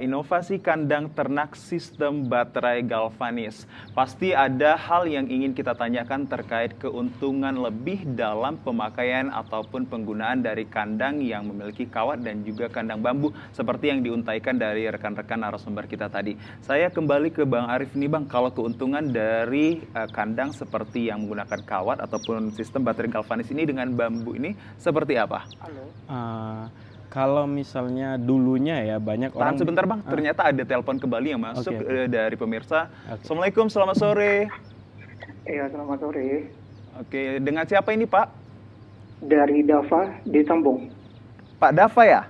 Inovasi kandang ternak sistem baterai galvanis. Pasti ada hal yang ingin kita tanyakan terkait keuntungan lebih dalam pemakaian ataupun penggunaan dari kandang yang memiliki kawat dan juga kandang bambu seperti yang diuntaikan dari rekan-rekan narasumber kita tadi. Saya kembali ke Bang Arif nih Bang, kalau keuntungan dari kandang seperti yang menggunakan kawat ataupun sistem baterai galvanis ini dengan bambu ini seperti apa? Kalau misalnya dulunya ya banyak orang. Sebentar Bang, ternyata ada telepon kembali yang masuk dari pemirsa. Okay. Assalamualaikum, selamat sore. Iya, selamat sore. Oke, dengan siapa ini Pak? Dari Dava di Tembung. Pak Dava ya?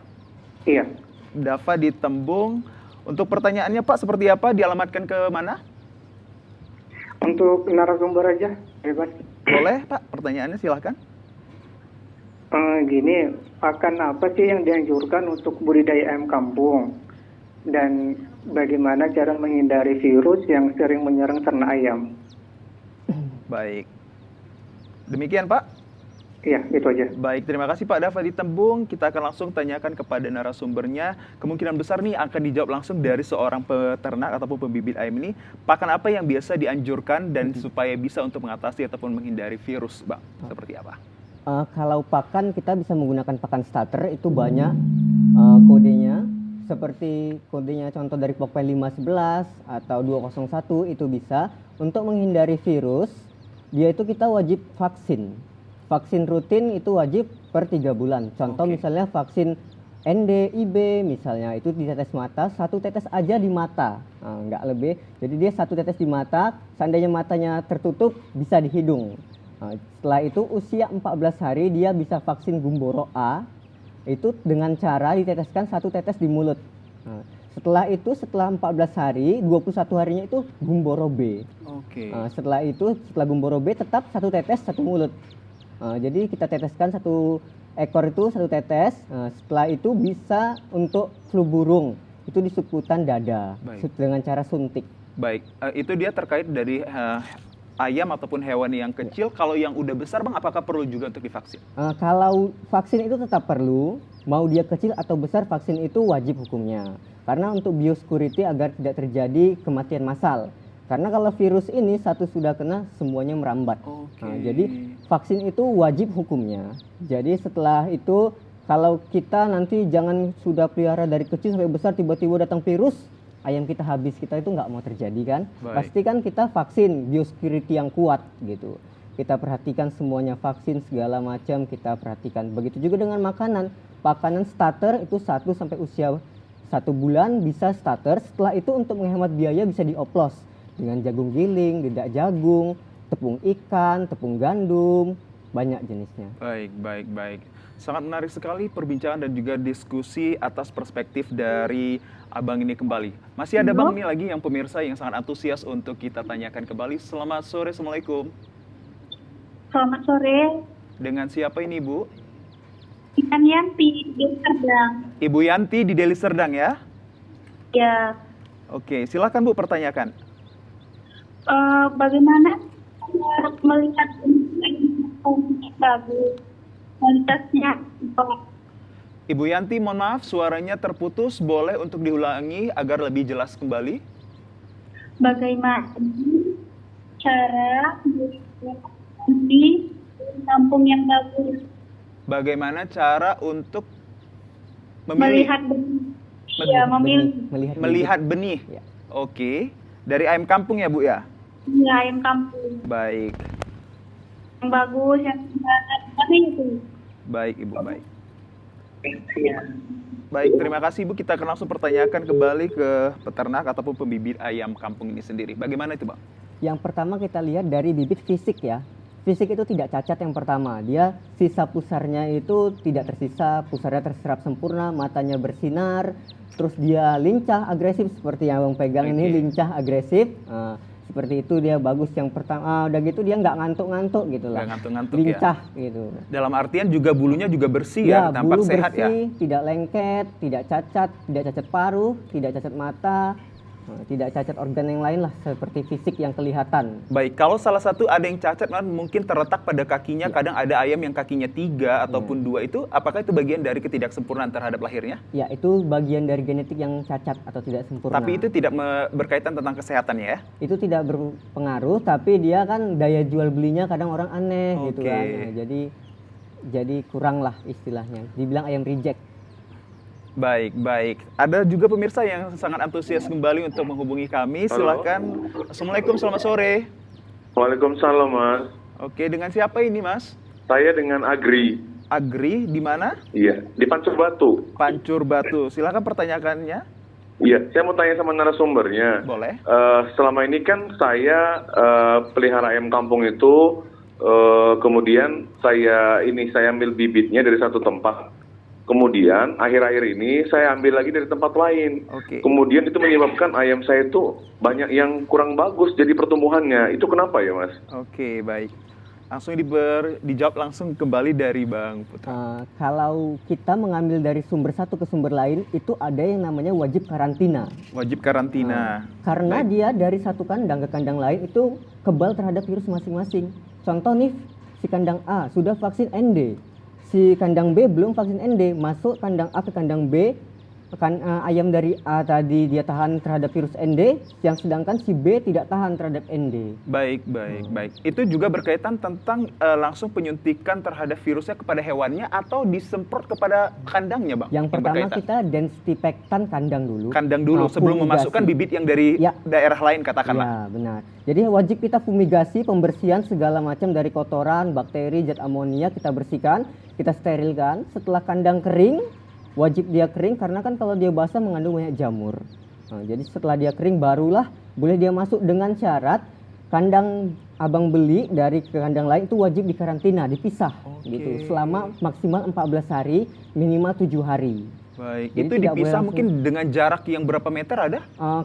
Iya. Dava di Tembung. Untuk pertanyaannya Pak seperti apa? Dialamatkan ke mana? Untuk narasumber aja, bebas. Boleh Pak, pertanyaannya silahkan. Gini, akan apa sih yang dianjurkan untuk budidaya ayam kampung? Dan bagaimana cara menghindari virus yang sering menyerang ternak ayam? Baik. Demikian Pak? Iya, itu aja. Baik, terima kasih Pak Dava di Tembung. Kita akan langsung tanyakan kepada narasumbernya. Kemungkinan besar nih akan dijawab langsung dari seorang peternak ataupun pembibit ayam ini. Pakan apa yang biasa dianjurkan dan supaya bisa untuk mengatasi ataupun menghindari virus, Bang? Seperti apa? Kalau pakan kita bisa menggunakan pakan starter, itu banyak kodenya. Seperti kodenya contoh dari Pokpen 511 atau 201 itu bisa. Untuk menghindari virus, dia itu kita wajib vaksin. Vaksin rutin itu wajib per 3 bulan. Contoh misalnya vaksin ND, IB misalnya, itu ditetes mata, 1 tetes aja di mata, nggak lebih. Jadi dia 1 tetes di mata, seandainya matanya tertutup bisa di hidung. Setelah itu usia 14 hari dia bisa vaksin gumboro A, itu dengan cara diteteskan 1 tetes di mulut. Setelah itu, setelah 14 hari, 21 harinya itu gumboro B. Setelah itu, setelah gumboro B tetap 1 tetes 1 mulut. Jadi kita teteskan 1 ekor itu 1 tetes. Setelah itu bisa untuk flu burung, itu di sukutan dada. Baik. Dengan cara suntik. Baik, itu dia terkait dari ayam ataupun hewan yang kecil. Kalau yang udah besar Bang, apakah perlu juga untuk divaksin? Kalau vaksin itu tetap perlu, mau dia kecil atau besar, vaksin itu wajib hukumnya. Karena untuk biosecurity agar tidak terjadi kematian massal. Karena kalau virus ini satu sudah kena, semuanya merambat. Jadi vaksin itu wajib hukumnya. Jadi setelah itu, kalau kita nanti jangan sudah pelihara dari kecil sampai besar, tiba-tiba datang virus, ayam kita habis, kita itu nggak mau terjadi kan. Pastikan kita vaksin biosecurity yang kuat gitu. Kita perhatikan semuanya, vaksin segala macam kita perhatikan. Begitu juga dengan makanan. Makanan starter itu 1 sampai usia 1 bulan bisa starter. Setelah itu untuk menghemat biaya bisa dioplos dengan jagung giling, lidah jagung, tepung ikan, tepung gandum, banyak jenisnya. Baik. Sangat menarik sekali perbincangan dan juga diskusi atas perspektif dari Abang ini kembali. Masih ada Bang ini lagi yang pemirsa yang sangat antusias untuk kita tanyakan kembali. Selamat sore, Assalamualaikum. Selamat sore. Dengan siapa ini Bu? Ibu Yanti di Deli Serdang. Ibu Yanti di Deli Serdang ya? Ya. Oke, silakan Bu pertanyakan. Bagaimana melihat bagus kualitasnya? Ibu Yanti, mohon maaf suaranya terputus, boleh untuk diulangi agar lebih jelas kembali? Bagaimana cara di kampung yang bagus? Bagaimana cara untuk melihat benih? Ya. Oke, dari ayam kampung ya Bu ya? Iya, ayam kampung. Baik. Yang bagus, yang mana itu? Baik Ibu, baik. Baik, terima kasih Bu. Kita akan langsung pertanyakan kembali ke peternak ataupun pembibit ayam kampung ini sendiri. Bagaimana itu Bang? Yang pertama kita lihat dari bibit fisik ya. Fisik itu tidak cacat yang pertama. Dia sisa pusarnya itu tidak tersisa, pusarnya terserap sempurna, matanya bersinar, terus dia lincah, agresif seperti yang Abang pegang ini, lincah, agresif. Seperti itu dia bagus yang pertama. Udah gitu dia nggak ngantuk-ngantuk gitu lah. Nggak ngantuk-ngantuk lincah ya. Gitu. Dalam artian juga bulunya juga bersih ya, tampak bulu sehat bersih, ya. tidak lengket, tidak cacat paruh, tidak cacat mata. Tidak cacat organ yang lain lah, seperti fisik yang kelihatan. Baik, kalau salah satu ada yang cacat kan mungkin terletak pada kakinya, kadang ada ayam yang kakinya 3 ataupun 2 itu, apakah itu bagian dari ketidaksempurnaan terhadap lahirnya? Ya, itu bagian dari genetik yang cacat atau tidak sempurna. Tapi itu tidak berkaitan tentang kesehatannya ya? Itu tidak berpengaruh, tapi dia kan daya jual belinya kadang orang aneh gitu Oke. kan. Nah, jadi kurang lah istilahnya. Dibilang ayam reject. Baik, baik. Ada juga pemirsa yang sangat antusias kembali untuk menghubungi kami. Silakan. Assalamualaikum, selamat sore. Waalaikumsalam, Mas. Oke, dengan siapa ini, Mas? Saya dengan Agri. Agri di mana? Iya, di Pancur Batu. Pancur Batu. Silakan pertanyaannya. Iya, saya mau tanya sama narasumbernya. Boleh. Selama ini kan saya pelihara ayam kampung itu, kemudian saya ambil bibitnya dari satu tempat. Kemudian akhir-akhir ini saya ambil lagi dari tempat lain. Oke. Kemudian itu menyebabkan ayam saya itu banyak yang kurang bagus jadi pertumbuhannya. Itu kenapa ya, Mas? Oke, baik. Langsung dijawab langsung kembali dari Bang Putra. Kalau kita mengambil dari sumber satu ke sumber lain, itu ada yang namanya wajib karantina. Wajib karantina. Karena dia dari satu kandang ke kandang lain itu kebal terhadap virus masing-masing. Contoh nih, si kandang A sudah vaksin ND. Si kandang B belum vaksin ND, masuk kandang A ke kandang B, ayam dari A tadi dia tahan terhadap virus ND, yang sedangkan si B tidak tahan terhadap ND. Baik, baik, baik. Itu juga berkaitan tentang langsung penyuntikan terhadap virusnya kepada hewannya atau disemprot kepada kandangnya, Bang? Yang pertama berkaitan. kita densifiktan kandang dulu. Kandang dulu sebelum fumigasi. memasukkan bibit yang dari Ya. daerah lain katakanlah. Ya, benar. Jadi wajib kita fumigasi, pembersihan segala macam dari kotoran, bakteri, zat amonia kita bersihkan, kita sterilkan. Setelah kandang kering, wajib dia kering karena kan kalau dia basah mengandung banyak jamur. Nah, jadi setelah dia kering barulah boleh dia masuk dengan syarat kandang abang beli dari ke kandang lain itu wajib dikarantina, dipisah gitu selama maksimal 14 hari, minimal 7 hari. Baik, Jadi itu tidak dipisah boleh mungkin dengan jarak yang berapa meter ada?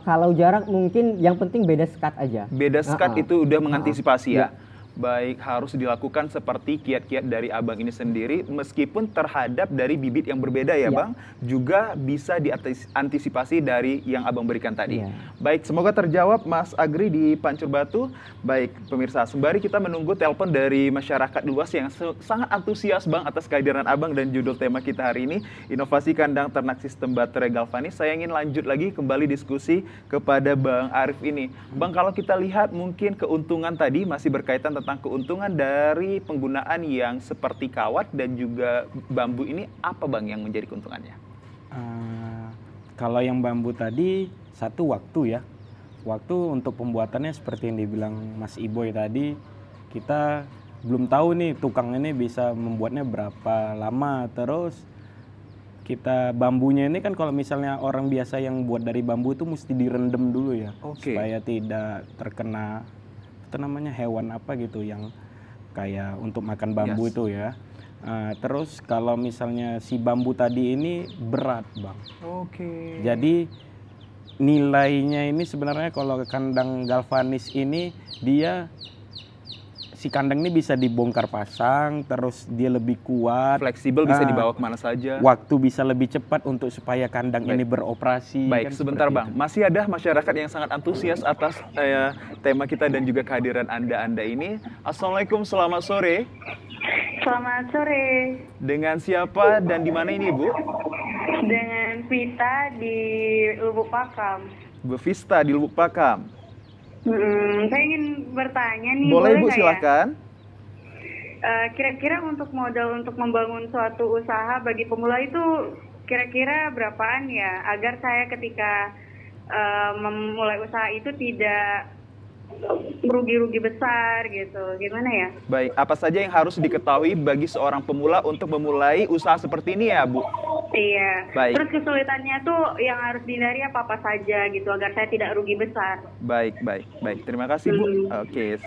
Kalau jarak mungkin yang penting beda sekat aja. Beda sekat itu udah mengantisipasi ya? Ya. Baik, harus dilakukan seperti kiat-kiat dari abang ini sendiri, meskipun terhadap dari bibit yang berbeda ya, Bang, juga bisa diantisipasi dari yang abang berikan tadi. Ya. Baik, semoga terjawab Mas Agri di Pancur Batu. Baik, pemirsa, sembari kita menunggu telepon dari masyarakat luas yang sangat antusias, Bang, atas kehadiran abang dan judul tema kita hari ini, Inovasi Kandang Ternak Sistem Baterai Galvanis. Saya ingin lanjut lagi kembali diskusi kepada Bang Arif ini. Bang, kalau kita lihat mungkin keuntungan tadi masih berkaitan tentang keuntungan dari penggunaan yang seperti kawat dan juga bambu ini, apa Bang yang menjadi keuntungannya? Kalau yang bambu tadi, satu waktu ya. Waktu untuk pembuatannya seperti yang dibilang Mas Iboy tadi, kita belum tahu nih tukang ini bisa membuatnya berapa lama. Terus kita bambunya ini kan kalau misalnya orang biasa yang buat dari bambu itu mesti direndam dulu ya. Oke. Supaya tidak terkena itu namanya hewan apa gitu yang kayak untuk makan bambu itu ya. Terus kalau misalnya si bambu tadi ini berat, Bang. Oke. Jadi nilainya ini sebenarnya kalau kandang galvanis ini dia si kandang ini bisa dibongkar pasang, terus dia lebih kuat, Fleksibel, bisa dibawa kemana saja. waktu bisa lebih cepat untuk supaya kandang ini beroperasi. Baik, kan sebentar seperti Bang. itu. Masih ada masyarakat yang sangat antusias atas tema kita dan juga kehadiran Anda ini. Assalamualaikum, selamat sore. Selamat sore. Dengan siapa dan di mana ini, Bu? Dengan Vita di Lubuk Pakam. Bu Vista di Lubuk Pakam. Saya ingin bertanya nih. Boleh Bu, nggak ya? silakan. Kira-kira untuk modal untuk membangun suatu usaha bagi pemula itu kira-kira berapaan ya? Agar saya ketika memulai usaha itu tidak merugi-rugi besar gitu. Gimana ya? Baik, apa saja yang harus diketahui bagi seorang pemula untuk memulai usaha seperti ini ya, Bu? Iya. Baik. Terus kesulitannya tuh yang harus dihindari apa-apa saja gitu agar saya tidak rugi besar. Baik, baik, baik. Terima kasih, Bu. Oke.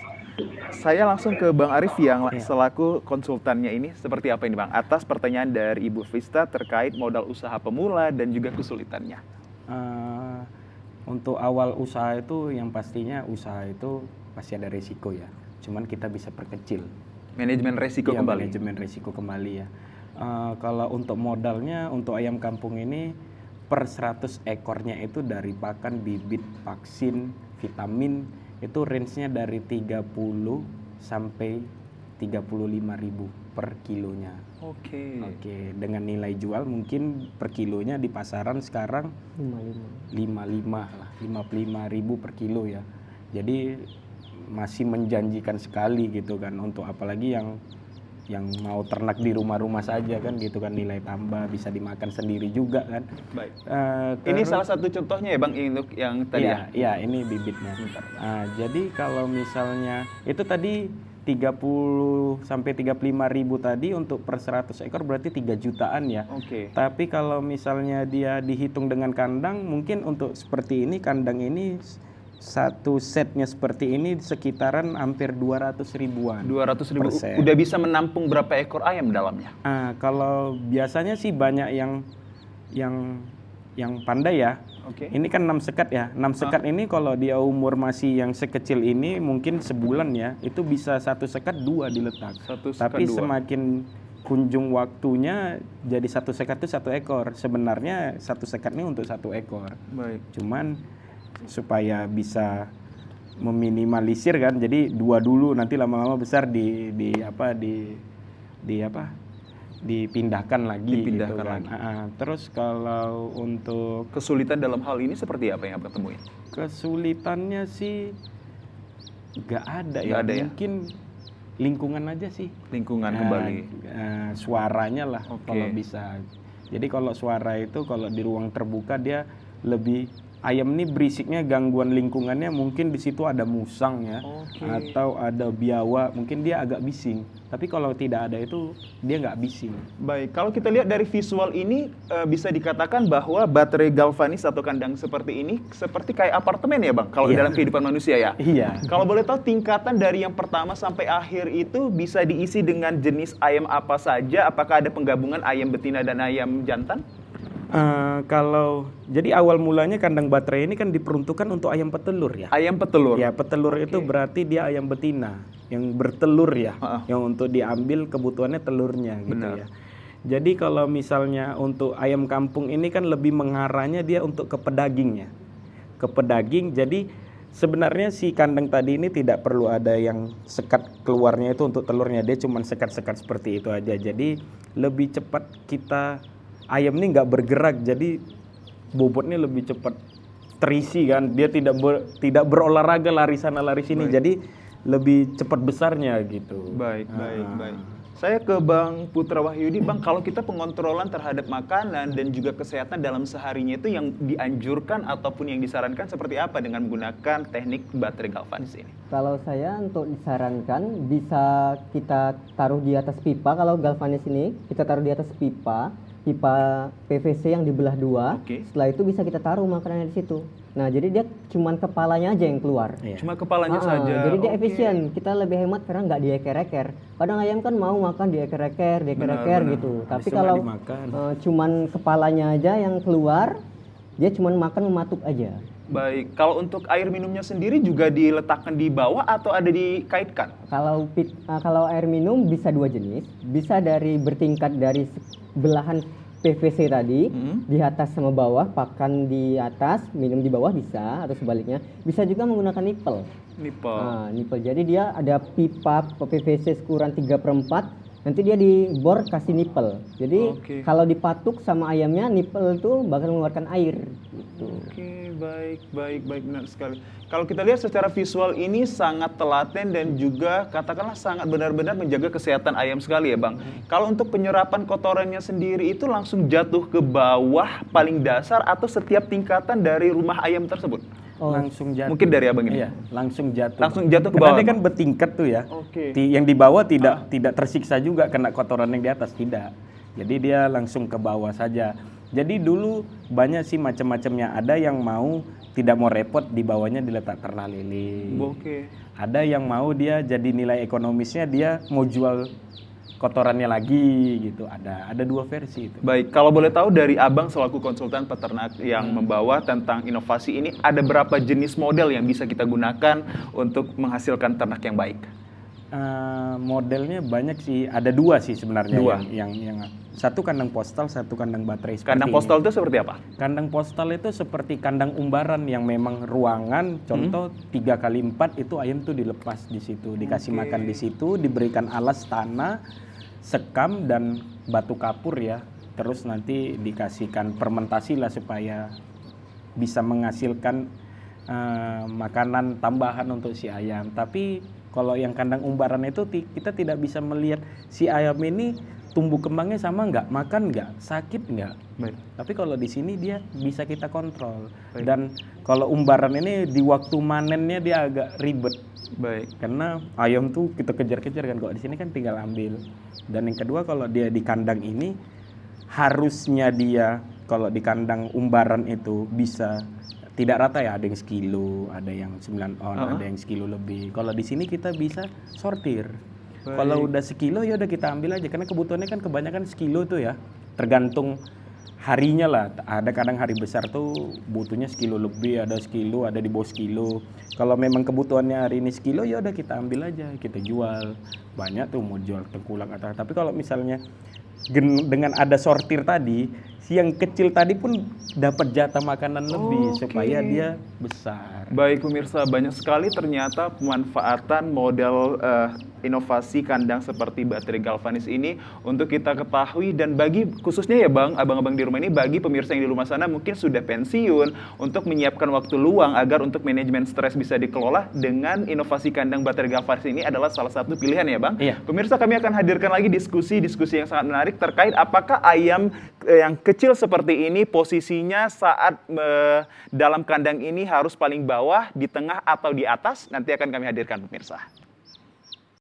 Saya langsung ke Bang Arif yang selaku konsultannya ini. Seperti apa ini, Bang? Atas pertanyaan dari Ibu Vista terkait modal usaha pemula dan juga kesulitannya. Untuk awal usaha itu yang pastinya usaha itu pasti ada risiko ya. Cuman kita bisa perkecil. Manajemen resiko Iya, kembali. manajemen risiko kembali ya. Kalau untuk modalnya untuk ayam kampung ini per 100 ekornya itu dari pakan, bibit, vaksin, vitamin, itu range-nya dari 30 sampai 35.000 per kilonya. Oke. Oke, dengan nilai jual mungkin per kilonya di pasaran sekarang 55 lah, 55.000 per kilo ya. Jadi masih menjanjikan sekali gitu kan, untuk apalagi yang mau ternak di rumah-rumah saja kan gitu kan, nilai tambah bisa dimakan sendiri juga kan. Baik. Ini salah satu contohnya ya Bang untuk yang tadi ya. Iya, ini bibitnya. Jadi kalau misalnya itu tadi 30 sampai 35.000 tadi untuk per 100 ekor berarti 3 jutaan ya. Oke. Tapi kalau misalnya dia dihitung dengan kandang, mungkin untuk seperti ini, kandang ini satu setnya seperti ini sekitaran hampir 200 ribuan. 200.000 persen. udah bisa menampung berapa ekor ayam dalamnya? Kalau biasanya sih banyak yang pandai ya. Oke. Ini kan 6 sekat ya. 6 sekat ini kalau dia umur masih yang sekecil ini mungkin sebulan ya, itu bisa 1 sekat 2 diletak. Satu sekat Tapi 2. semakin kunjung waktunya jadi 1 sekat itu 1 ekor. Sebenarnya 1 sekat ini untuk 1 ekor. Baik. Cuman supaya bisa meminimalisir kan, jadi 2 dulu, nanti lama-lama besar dipindahkan lagi. Dipindahkan gitu kan. lagi. Terus kalau untuk Kesulitan dalam hal ini seperti apa yang Abang temuin? kesulitannya sih nggak ada Nggak ya. ada ya? Mungkin lingkungan aja sih. Lingkungan kembali. Suaranya lah Oke. kalau bisa. Jadi kalau suara itu kalau di ruang terbuka dia lebih, ayam ini berisiknya gangguan lingkungannya, mungkin di situ ada musang ya, Oke. atau ada biawak, mungkin dia agak bising. Tapi kalau tidak ada itu dia nggak bising. Baik, kalau kita lihat dari visual ini bisa dikatakan bahwa baterai galvanis atau kandang seperti ini seperti kayak apartemen ya Bang, kalau Iya. dalam kehidupan manusia ya. Iya. Kalau boleh tahu tingkatan dari yang pertama sampai akhir itu bisa diisi dengan jenis ayam apa saja? Apakah ada penggabungan ayam betina dan ayam jantan? Jadi awal mulanya kandang baterai ini kan diperuntukkan untuk ayam petelur ya. Ayam petelur. Ya, petelur itu berarti dia ayam betina yang bertelur ya, Ha-ha. yang untuk diambil kebutuhannya telurnya gitu Benar. ya. Jadi kalau misalnya untuk ayam kampung ini kan lebih mengarahnya dia untuk ke pedagingnya. Ke pedaging, jadi sebenarnya si kandang tadi ini tidak perlu ada yang sekat keluarnya itu untuk telurnya, dia cuma sekat-sekat seperti itu aja. Jadi lebih cepat ayam ini nggak bergerak, jadi bobotnya lebih cepat terisi kan, dia tidak berolahraga lari sana lari sini. Baik. Jadi lebih cepat besarnya gitu. Baik. Saya ke Bang Putra Wahyudi, Bang, kalau kita pengontrolan terhadap makanan dan juga kesehatan dalam seharinya itu yang dianjurkan ataupun yang disarankan seperti apa dengan menggunakan teknik baterai galvanis ini? Kalau saya untuk disarankan bisa kita taruh di atas pipa. Kalau galvanis ini kita taruh di atas pipa PVC yang dibelah 2. Oke. Setelah itu bisa kita taruh makanannya di situ. Nah, jadi dia cuman kepalanya aja yang keluar. Iya. Cuma kepalanya saja. Jadi dia Oke. efisien. Kita lebih hemat karena nggak dieker-eker. Kadang ayam kan mau makan dieker-eker Benar. gitu. Tapi Habis itu kalau nggak dimakan. cuman kepalanya aja yang keluar, dia cuman makan mematuk aja. Baik, kalau untuk air minumnya sendiri juga diletakkan di bawah atau ada dikaitkan? Kalau air minum bisa 2 jenis, bisa bertingkat dari belahan PVC tadi, di atas sama bawah, pakan di atas, minum di bawah bisa, atau sebaliknya. Bisa juga menggunakan nipple. Nipple. Nah, nipple. Jadi dia ada pipa PVC ukuran 3/4, nanti dia dibor kasih nipple. Jadi Oke. kalau dipatuk sama ayamnya, nipple itu bakal mengeluarkan air. Gitu. Oke, baik, benar sekali. Kalau kita lihat secara visual ini sangat telaten dan juga katakanlah sangat benar-benar menjaga kesehatan ayam sekali ya Bang. Kalau untuk penyerapan kotorannya sendiri itu langsung jatuh ke bawah paling dasar atau setiap tingkatan dari rumah ayam tersebut? Langsung jatuh. Mungkin dari abang ini? Iya, langsung jatuh. Langsung jatuh ke Karena bawah, dia kan Bang? bertingkat tuh ya. Oke. Yang di bawah tidak tersiksa juga kena kotoran yang di atas, tidak. Jadi dia langsung ke bawah saja. Jadi dulu banyak sih macam-macamnya. Ada yang tidak mau repot, di bawahnya diletak ternak lele. Oke. Ada yang mau dia jadi nilai ekonomisnya dia mau jual kotorannya lagi gitu. Ada 2 versi itu. Baik, kalau boleh tahu dari abang selaku konsultan peternak yang membawa tentang inovasi ini, ada berapa jenis model yang bisa kita gunakan untuk menghasilkan ternak yang baik? Modelnya banyak sih, ada dua sih sebenarnya. Dua. Yang satu kandang postal, satu kandang baterai. Kandang seperti postal ini. itu seperti apa? Kandang postal itu seperti kandang umbaran yang memang ruangan, contoh 3x4 itu ayam tuh dilepas di situ, dikasih makan di situ, diberikan alas tanah, sekam dan batu kapur ya. Terus nanti dikasihkan fermentasi lah supaya bisa menghasilkan makanan tambahan untuk si ayam. Tapi kalau yang kandang umbaran itu kita tidak bisa melihat si ayam ini tumbuh kembangnya sama nggak, makan nggak, sakit nggak. Baik. Tapi kalau di sini dia bisa kita kontrol. Baik. Dan kalau umbaran ini di waktu manennya dia agak ribet. Baik. Karena ayam tuh kita kejar-kejar kan, kalau di sini kan tinggal ambil. Dan yang kedua kalau dia di kandang ini harusnya dia kalau di kandang umbaran itu bisa tidak rata ya, ada yang sekilo, ada yang 9 on, ada yang sekilo lebih. Kalau di sini kita bisa sortir. Kalau udah sekilo ya udah kita ambil aja karena kebutuhannya kan kebanyakan sekilo tuh ya. Tergantung harinya lah. Ada kadang hari besar tuh butuhnya sekilo lebih, ada sekilo, ada di bawah sekilo. Kalau memang kebutuhannya hari ini sekilo ya udah kita ambil aja, kita jual. Banyak tuh mau jual tengkulak atau. Tapi kalau misalnya dengan ada sortir tadi, si yang kecil tadi pun dapat jatah makanan lebih supaya dia besar. Baik pemirsa, banyak sekali ternyata pemanfaatan model inovasi kandang seperti baterai galvanis ini untuk kita ketahui, dan bagi khususnya ya Bang, abang-abang di rumah ini, bagi pemirsa yang di rumah sana mungkin sudah pensiun, untuk menyiapkan waktu luang agar untuk manajemen stres bisa dikelola dengan inovasi kandang baterai galvanis ini adalah salah satu pilihan ya Bang. Iya. Pemirsa, kami akan hadirkan lagi diskusi yang sangat menarik terkait apakah ayam yang kecil seperti ini posisinya saat dalam kandang ini harus paling bawah, di tengah atau di atas. Nanti akan kami hadirkan pemirsa.